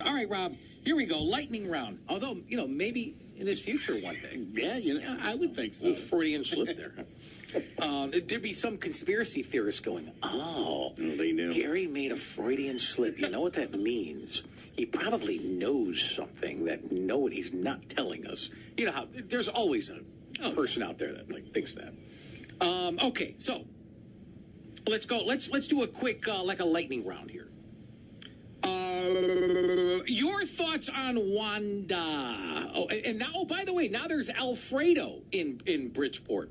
All right, Rob, here we go. Lightning round. Although, maybe in his future one day. Yeah, I would think so. A Freudian slip there. There'd be some conspiracy theorists going, They knew. Gary made a Freudian slip. You know what that means? He probably knows something that he's not telling us. You know how there's always a person out there that thinks that. Okay, so let's go. Let's do a quick like a lightning round here. Your thoughts on Wanda? Oh, and now, by the way, now there's Alfredo in Bridgeport.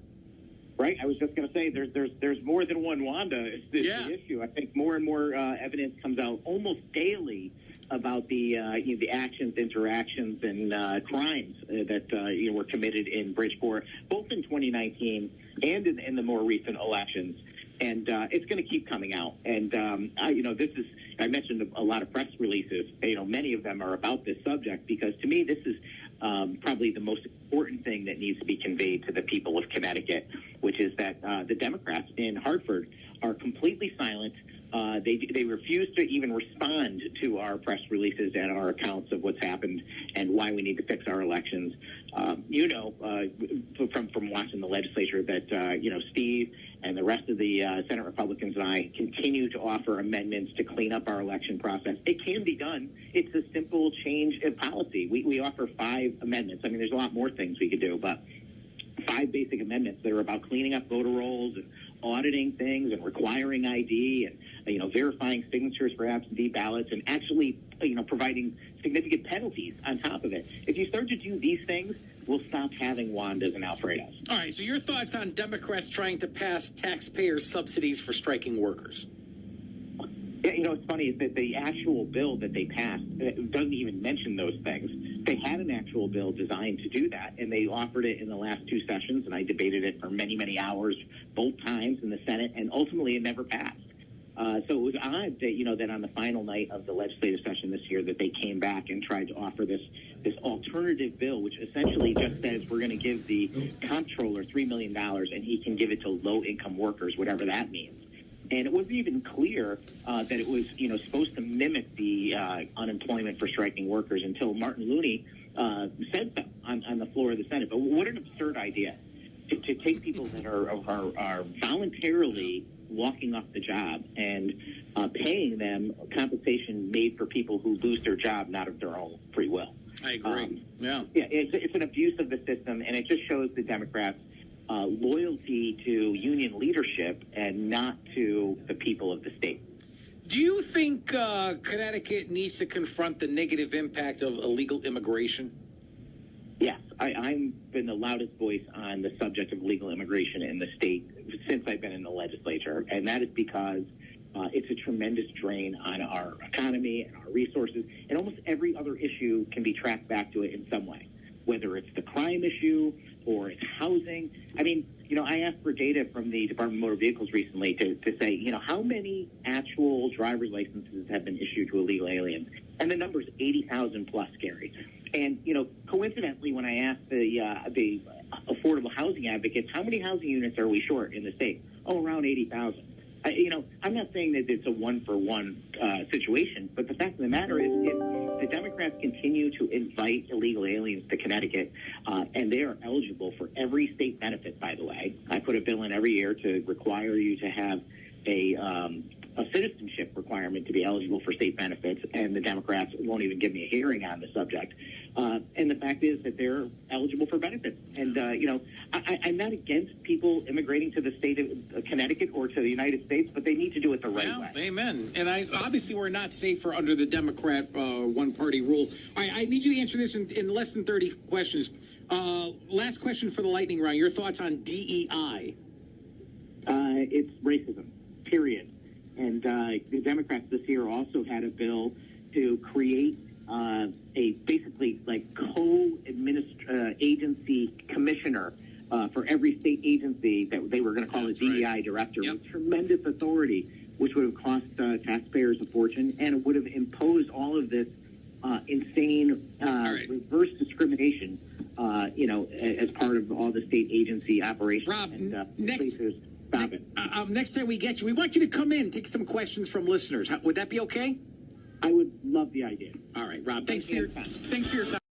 Right, I was just going to say there's more than one Wanda. It's the issue. I think more and more evidence comes out almost daily about the actions, interactions, and crimes that were committed in Bridgeport, both in 2019 and in the more recent elections. And it's going to keep coming out. And I mentioned a lot of press releases. Many of them are about this subject because to me this is probably the most important thing that needs to be conveyed to the people of Connecticut, which is that the Democrats in Hartford are completely silent. They refuse to even respond to our press releases and our accounts of what's happened and why we need to fix our elections. From watching the legislature that Steve and the rest of the Senate Republicans and I continue to offer amendments to clean up our election process. It can be done. It's a simple change in policy. We offer 5 amendments. I mean, there's a lot more things we could do, but 5 basic amendments that are about cleaning up voter rolls and auditing things and requiring ID and verifying signatures for absentee ballots and actually providing significant penalties on top of it. If you start to do these things, we'll stop having Wandas and Alfredos. All right, so your thoughts on Democrats trying to pass taxpayer subsidies for striking workers? Yeah, it's funny is that the actual bill that they passed doesn't even mention those things. They had an actual bill designed to do that, and they offered it in the last 2 sessions, and I debated it for many, many hours, both times in the Senate, and ultimately it never passed. So it was odd that, that on the final night of the legislative session this year that they came back and tried to offer this alternative bill, which essentially just says we're going to give the comptroller $3 million and he can give it to low-income workers, whatever that means. And it wasn't even clear that it was, supposed to mimic the unemployment for striking workers until Martin Looney said so on the floor of the Senate. But what an absurd idea to take people that are voluntarily walking off the job and paying them compensation made for people who lose their job not of their own free will. I agree. It's an abuse of the system, and it just shows the Democrats' loyalty to union leadership and not to the people of the state. Do you think Connecticut needs to confront the negative impact of illegal immigration? Yes, I've been the loudest voice on the subject of legal immigration in the state since I've been in the legislature, and that is because it's a tremendous drain on our economy and our resources, and almost every other issue can be tracked back to it in some way, whether it's the crime issue or it's housing. I mean, I asked for data from the Department of Motor Vehicles recently to say, how many actual driver's licenses have been issued to illegal aliens? And the number is 80,000 plus, Gary. And, coincidentally, when I asked the affordable housing advocates, how many housing units are we short in the state? Oh, around 80,000. I'm not saying that it's a one-for-one situation, but the fact of the matter is if the Democrats continue to invite illegal aliens to Connecticut, and they are eligible for every state benefit, by the way. I put a bill in every year to require you to have a citizenship requirement to be eligible for state benefits, and the Democrats won't even give me a hearing on the subject. And the fact is that they're eligible for benefits. And, I'm not against people immigrating to the state of Connecticut or to the United States, but they need to do it the right way. Amen. And obviously we're not safer under the Democrat one-party rule. All right, I need you to answer this in less than 30 questions. Last question for the lightning round. Your thoughts on DEI? It's racism, period. And the Democrats this year also had a bill to create a basically like agency commissioner for every state agency that they were going to call a DEI director with tremendous authority, which would have cost taxpayers a fortune, and it would have imposed all of this insane reverse discrimination, as part of all the state agency operations. Rob, next stop it. Next time we get you, we want you to come in, take some questions from listeners. Would that be okay? I would love the idea. All right, Rob. Thanks for your time.